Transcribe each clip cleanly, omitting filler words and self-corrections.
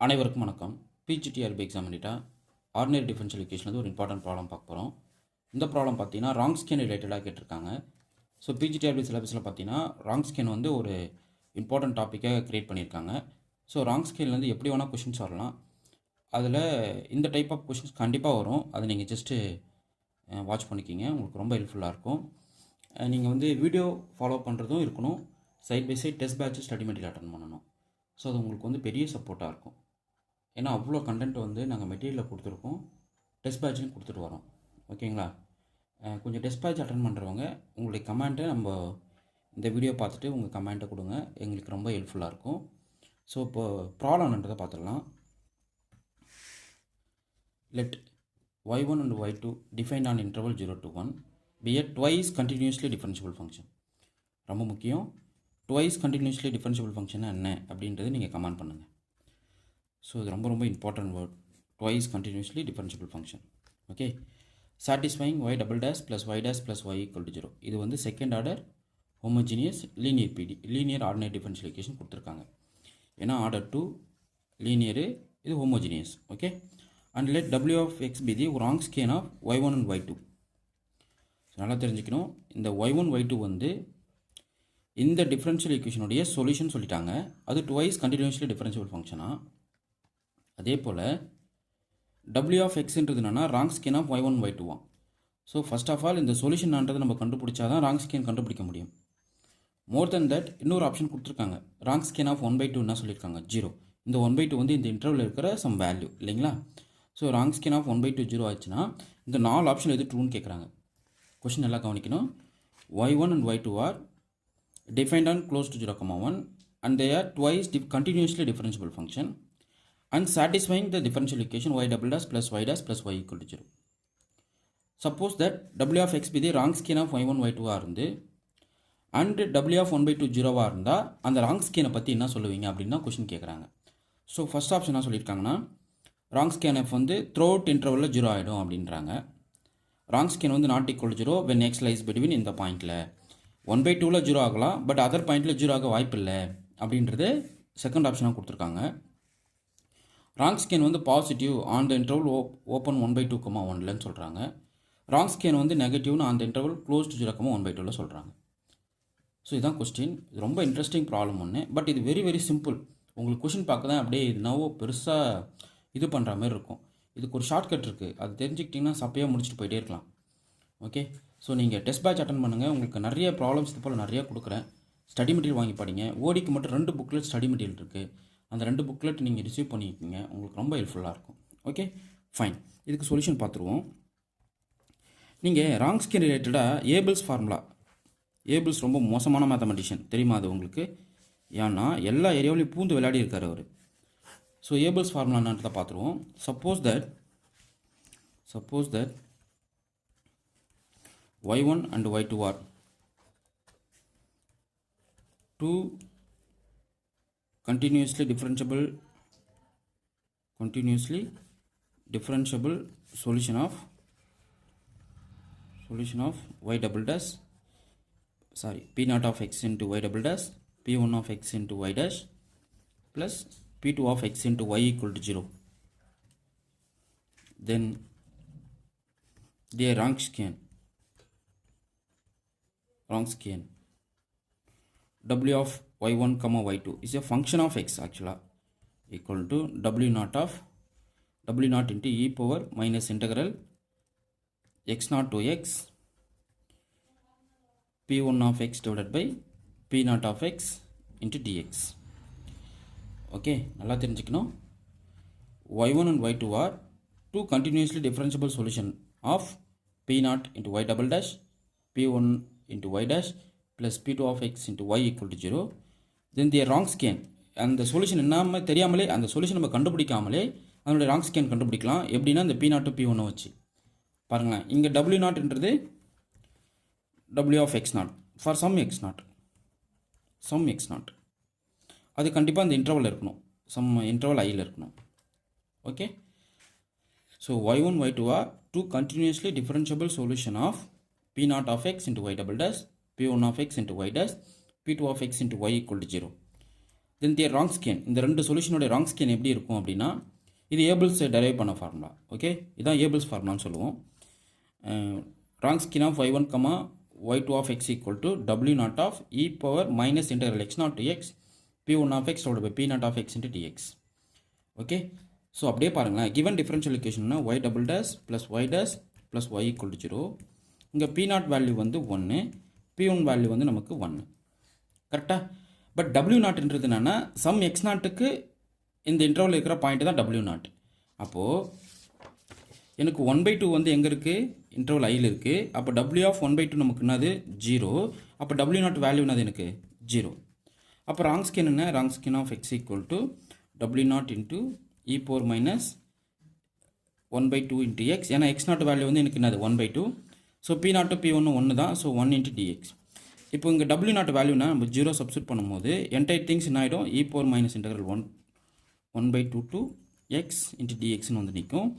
அனைவருக்கும் வணக்கம். PGTRB exam பண்ணிட்டா ஆர்டினரி டிஃபரன்ஷியல் ஈக்குவேஷன் ஒரு இம்பார்ட்டன்ட் ப்ராப்ளம் பார்க்க போகிறோம். இந்த ப்ராப்ளம் பார்த்தீங்கன்னா ராங் ஸ்கேன் ரிலேட்டடாக கேட்டிருக்காங்க. ஸோ பிஜிடிஆர்பி சிலபஸில் பார்த்தீங்கன்னா ராங் ஸ்கேன் ஒரு இம்பார்ட்டன்ட் டாப்பிக்காக க்ரியேட் பண்ணியிருக்காங்க. ஸோ ராங் ஸ்கேன்லேருந்து எப்படி வேணால் கொஷின்ஸ் வரலாம். அதில் இந்த டைப் ஆஃப் கொஷின்ஸ் கண்டிப்பாக வரும். அதை நீங்கள் ஜஸ்ட்டு வாட்ச் பண்ணிக்கிங்க, உங்களுக்கு ரொம்ப ஹெல்ப்ஃபுல்லாக இருக்கும். நீங்கள் வீடியோ ஃபாலோ பண்ணுறதும் இருக்கணும், side by side test batch study material attend பண்ணணும். ஸோ அது உங்களுக்கு பெரிய சப்போர்ட்டாக இருக்கும். ஏன்னா அவ்வளோ கண்டென்ட் நாங்கள் மெட்டீரியலில் கொடுத்துருக்கோம், டெஸ்ட் பேட்ச்லையும் கொடுத்துட்டு வரோம். ஓகேங்களா? கொஞ்சம் டெஸ்ட் பேட்ச் அட்டன் பண்ணுறவங்க உங்களுடைய கமெண்ட்டை நம்ம இந்த வீடியோ பார்த்துட்டு உங்கள் கமெண்ட்டை கொடுங்க, எங்களுக்கு ரொம்ப ஹெல்ப்ஃபுல்லாக இருக்கும். ஸோ இப்போ ப்ராப்ளம்ன்றதை பார்த்துடலாம். Let y1 and y2 defined on interval 0 to 1 be a twice continuously differentiable function. ரொம்ப முக்கியம். twice continuously differentiable function என்ன அப்படின்றது நீங்கள் கமெண்ட் பண்ணுங்கள். ஸோ இது ரொம்ப ரொம்ப important word, twice continuously differentiable function. Okay, satisfying y double dash plus y dash plus y equal to 0. இது செகண்ட் ஆர்டர் ஹோமோஜினியஸ் லீனியர் பிடி, லீனியர் ஆர்டினரி டிஃபரன்ஷியல் ஈக்குவேஷன் கொடுத்துருக்காங்க. ஏன்னா ஆர்டர் 2 லீனியரு, இது homogeneous. Okay, and let w of x be the wrong skein of y1 and y2. நல்லா தெரிஞ்சுக்கணும், இந்த y1 y2 இந்த differential ஈக்குவேஷனுடைய solution சொல்லிட்டாங்க. அது டுவைஸ் கண்டினியூஸ்லி டிஃபரன்ஷியபிள் ஃபங்க்ஷனாக. அதே போல் w of xன்றது என்னன்னா Wronskian of y1 y2. So first of all இந்த சொல்யூஷன்ன்றதை நம்ம கண்டுபிடிச்சா தான் ராங் ஸ்கேன் கண்டுபிடிக்க முடியும். மோர் தென் தட் இன்னொரு ஆப்ஷன் கொடுத்துருக்காங்க, ராங் ஸ்கேன் ஆஃப் 1/2 என்ன சொல்லியிருக்காங்க, 0. இந்த 1/2 இந்த இன்டர்வல் இருக்கிற சம் வேல்யூ இல்லைங்களா? ஸோ ராங் ஸ்கேன் ஆஃப் 1/2 0 ஆச்சுன்னா இந்த 4 ஆப்ஷன் எது ட்ரூன்னு கேட்குறாங்க. கொஷின் நல்லா கவனிக்கணும். y1 and y2 are defined on close to 0, 1 and they are twice continuously differentiable function and satisfying the differential equation y double dash plus y dash plus y equal to 0. Suppose that w of x be the wrong skein of y1 y2 இருந்து and w of 1/2 0 இருந்தால் அந்த wrong ஸ்கேனை பற்றி என்ன சொல்லுவீங்க அப்படின்னு தான் question கேட்குறாங்க. So first option என்ன சொல்லியிருக்காங்கன்னா Wronskian of throughout இன்டர்வலில் 0 ஆகிடும் அப்படின்றாங்க. Wronskian not equal 0 when x lies between இந்த பாயிண்டில் 1/2 0 ஆகலாம், பட் அதர் பாயிண்டில் 0 ஆக வாய்ப்பு இல்லை அப்படின்றது செகண்ட் ஆப்ஷனாக கொடுத்துருக்காங்க. Wronskian positive on the interval open 1/2, 1ன்னு சொல்கிறாங்க. ராங் ஸ்கேன் நெகட்டிவ்னு on the interval close to 0, 1/2 சொல்கிறாங்க. ஸோ இதுதான் கொஸ்டின். இது ரொம்ப இன்ட்ரெஸ்டிங் ப்ராப்ளம் ஒன்று, பட் இது வெரி வெரி சிம்பிள். உங்களுக்கு கொஷின் பார்க்க தான் அப்படியே என்னவோ பெருசாக இது பண்ணுற மாதிரி இருக்கும். இதுக்கு ஒரு ஷார்ட்கட் இருக்குது, அது தெரிஞ்சுக்கிட்டிங்கன்னா சப்பையாக முடிச்சுட்டு போயிட்டே இருக்கலாம். ஓகே, ஸோ நீங்கள் டெஸ்ட் பேட்ச் அட்டன் பண்ணுங்கள், உங்களுக்கு நிறைய ப்ராப்ளம்ஸ் இது போல் நிறையா கொடுக்குறேன். ஸ்டடி மெட்டீரியல் வாங்கி படிங்க. ஓடிக்கு மட்டும் 2 புக்லெட் ஸ்டடி மெட்டீரியல் இருக்குது, அந்த 2 புக்லெட் நீங்கள் ரிசீவ் பண்ணிக்கிங்க, உங்களுக்கு ரொம்ப ஹெல்ப்ஃபுல்லாக இருக்கும். ஓகே ஃபைன், இதுக்கு சொல்யூஷன் பார்த்துருவோம். நீங்கள் ராங் ஸ்கேன் ரிலேட்டடாக ஏபிள்ஸ் ஃபார்முலா, ஏபிள்ஸ் ரொம்ப மோசமான மேத்தமெட்டிஷியன் தெரியுமா அது உங்களுக்கு? ஏன்னா எல்லா ஏரியாவிலையும் பூந்து விளையாடி இருக்கார் அவர். ஸோ ஏபிள்ஸ் ஃபார்முலா என்னன்றதை பார்த்துருவோம். Suppose that y1 and y2 are two continuously differentiable solution of y double dash p naught of x into y double dash p1 of x into y dash plus p2 of x into y equal to 0. Then the wrong skein w of y1 comma y2 is a function of x actually equal to w naught into e power minus integral x naught to x p1 of x divided by p naught of x into dx. Okay, நல்லா தெரிஞ்சுக்கணும். y1 and y2 are two continuously differentiable solution of p0 into y double dash p1 into y dash plus p2 of x into y equal to 0. Then the wrong skein, அந்த solution என்ன தெரியாமலே, அந்த solution நம்ம கண்டுபிடிக்காமலே அதனுடைய wrong scan கண்டுபிடிக்கலாம். எப்படின்னா இந்த p0 to p1 வச்சு பாருங்களேன். இங்கே w0ன்றது w of x0 for some x0, அது கண்டிப்பாக அந்த இன்டர்வல் இருக்கணும், சம் இன்டர்வல் ஐயில் இருக்கணும். Okay, so y1 y2 are two continuously differentiable solution of p0 of x into y double dash p1 of x into y dash p2 of x into y equal to 0. Then their Wronskian, இந்த ரெண்டு சொல்யூஷனோட Wronskian எப்படி இருக்கும் அப்படின்னா, இது Abel's derive பண்ண formula. Okay, இதான் Abel's ஃபார்முலான்னு சொல்லுவோம். Wronskian of y1, y2 of x equal to w naught of e power minus integral x naught to x p1 of x divided by p naught of x into dx. Okay, so அப்படியே பாருங்களேன். Given differential இக்குவேஷன்னா y double dash plus y dash plus y equal to 0. இங்கே p not value வந்து 1, p1 value வந்து நமக்கு 1. கரெக்டாக? But w நாட்ன்றது என்னென்னா some X நாட்டுக்கு இந்த இன்டர்வல் இருக்கிற பாயிண்ட் தான் w நாட். அப்போது எனக்கு 1/2 வந்து எங்கே இருக்குது? இன்டர்வல் ஐயில் இருக்குது. அப்போ w ஆஃப் 1/2 நமக்கு என்னது? 0. அப்போ w நாட் வேல்யூ என்னது எனக்கு? 0. அப்போ ராங்ஸ்கியன் என்ன? Wronskian of x equal to w naught into e power minus 1/2 into x. ஏன்னா x நாட் வேல்யூ வந்து எனக்கு என்னது? 1/2. ஸோ p நாட்டு p1 ஒன்று தான். So 1 into dx. இப்போ இங்கே w நாட் வேல்யூனா நம்ம 0 சப்ஸ்டியூட் பண்ணும்போது என்டையர் திங்ஸ் என்ன ஆகிடும்? e power மைனஸ் இன்டெக்ரல் 1/2 to x இன்ட்டு dxன்னு வந்து நிற்கும்.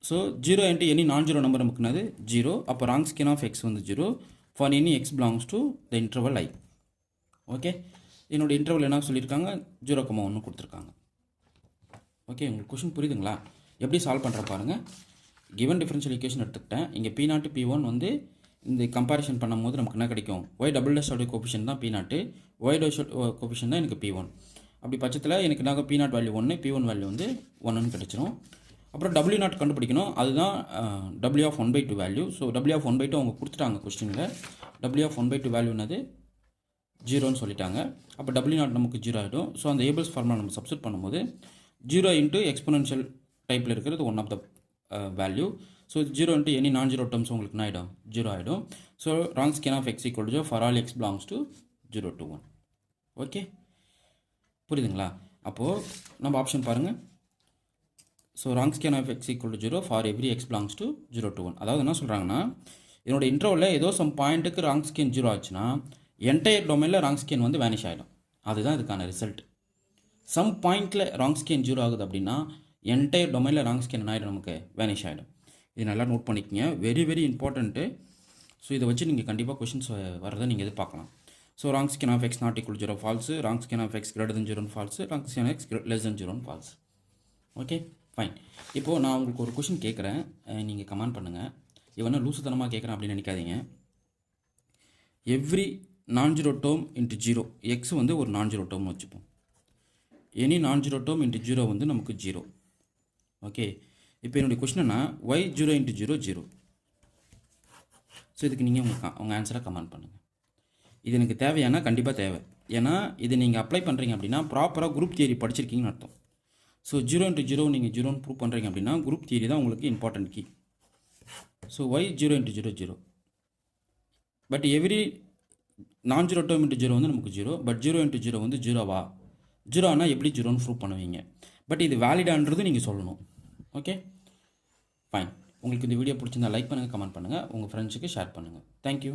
So 0 into any non zero number நமக்கு என்னது? 0. அப்போ ராங்ஸ்கியன் ஆஃப் x வந்து 0 for any x belongs to the interval i. Okay, என்னோட இன்டர்வல் என்ன சொல்லியிருக்காங்க? 0,1 கொடுத்துருக்காங்க. ஓகே, உங்களுக்கு கொஷின் புரியுதுங்களா? எப்படி சால்வ் பண்ணுற பாருங்கள். கிவன் டிஃபரன்ஷியல் ஈக்குவேஷன் எடுத்துக்கிட்டேன். இங்கே p நாட்டு p1 வந்து இந்த கம்பேரிஷன் பண்ணும்போது நமக்கு என்ன கிடைக்கும்? y டபுள் டேஷோட கோபிஷன் தான் p நாட்டு, y டேஷ் கோபிஷன் தான் எனக்கு p1. அப்படி பட்சத்தில் எனக்கு நாங்கள் p not value 1, p1 value வந்து 1ன்னு கிடச்சிரும். அப்புறம் w நாட் கண்டுபிடிக்கணும். அதுதான் w of 1/2 value. So w of 1/2 அவங்க கொடுத்துட்டாங்க கொஸ்டினில். w ஆஃப் 1/2 வேல்யூ என்னது? 0ன்னு சொல்லிட்டாங்க. அப்போ w நாட் நமக்கு 0 ஆகிடும். ஸோ அந்த ஏபிள்ஸ் ஃபார்முலா நம்ம சப்ஸ்டியூட் பண்ணும்போது 0 இன்ட்டு எக்ஸ்பொனென்ஷியல் டைப்பில் இருக்கிறது one of the value. So 0 into any non zero terms உங்களுக்கு என்ன ஆகிடும்? 0 ஆகிடும். So Wronskian of x equal to for all x belongs to 0 to 1. Okay, புரியுதுங்களா? அப்போது நம்ம ஆப்ஷன் பாருங்கள். So Wronskian of x equal to 0 for every x belongs to 0 to 1. அதாவது என்ன சொல்கிறாங்கன்னா, என்னோட இன்டர்வலில் ஏதோ சம் பாயிண்ட்டுக்கு ராங்ஸ்கியன் 0 ஆச்சுன்னா என்டையர் டொமைனில் ராங்ஸ்கியன் வந்து வேனிஷ் ஆகிடும். அதுதான் இதுக்கான ரிசல்ட். சம் பாயிண்டில் ராங்ஸ்கியன் 0 ஆகுது அப்படின்னா என்டையர் டொமைனில் ராங்ஸ்கியன் என்ன ஆகிடும்? நமக்கு வேனிஷ் ஆகிடும். இது நல்லா நோட் பண்ணிக்கோங்க. Very very important. ஸோ இதை வச்சு நீங்கள் கண்டிப்பாக கொஷின்ஸ் வரதை நீங்கள் எதிர்பார்க்கலாம். So Wronskian of x not equal 0 false, Wronskian of x greater than 0 false, Wronskian of x less than 0 false. Okay, fine. இப்போது நான் உங்களுக்கு ஒரு கொஷின் கேட்குறேன், நீங்கள் கமெண்ட் பண்ணுங்கள். இவனா லூசுத்தனமாக கேட்குறேன் அப்படின்னு நினைக்காதீங்க. Every non zero term into 0, x வந்து ஒரு நான் ஜீரோ டேர்ம் வச்சுப்போம். Any non zero term into 0 வந்து நமக்கு 0. ஓகே, இப்போ என்னுடைய கொஷின்னா y 0 இன்ட்டு 0 0. ஸோ இதுக்கு நீங்கள் உங்கள் ஆன்சரை கமெண்ட் பண்ணுங்கள். இது எனக்கு தேவையானா கண்டிப்பாக தேவை. ஏன்னா இது நீங்கள் அப்ளை பண்ணுறீங்க அப்படின்னா ப்ராப்பராக குரூப் தியரி படிச்சிருக்கீங்கன்னு அர்த்தம். ஸோ 0 இன்ட்டு 0 நீங்கள் 0ன்னு ப்ரூவ் பண்ணுறீங்க அப்படின்னா குரூப் தியரி தான் உங்களுக்கு important key. So y 0 into 0 0. But every non zero term into 0 வந்து நமக்கு 0. பட் 0 இன்ட்டு 0 வந்து 0வா? 0 ஆனால் எப்படி 0ன்னு ப்ரூவ் பண்ணுவீங்க? பட் இது வேலிடான்றது நீங்கள் சொல்லணும். Okay, fine. உங்களுக்கு இந்த வீடியோ பிடிச்சிருந்தா லைக் பண்ணுங்கள், கமெண்ட் பண்ணுங்கள், உங்கள் ஃப்ரெண்ட்ஸுக்கு ஷேர் பண்ணுங்கள். தேங்க்யூ.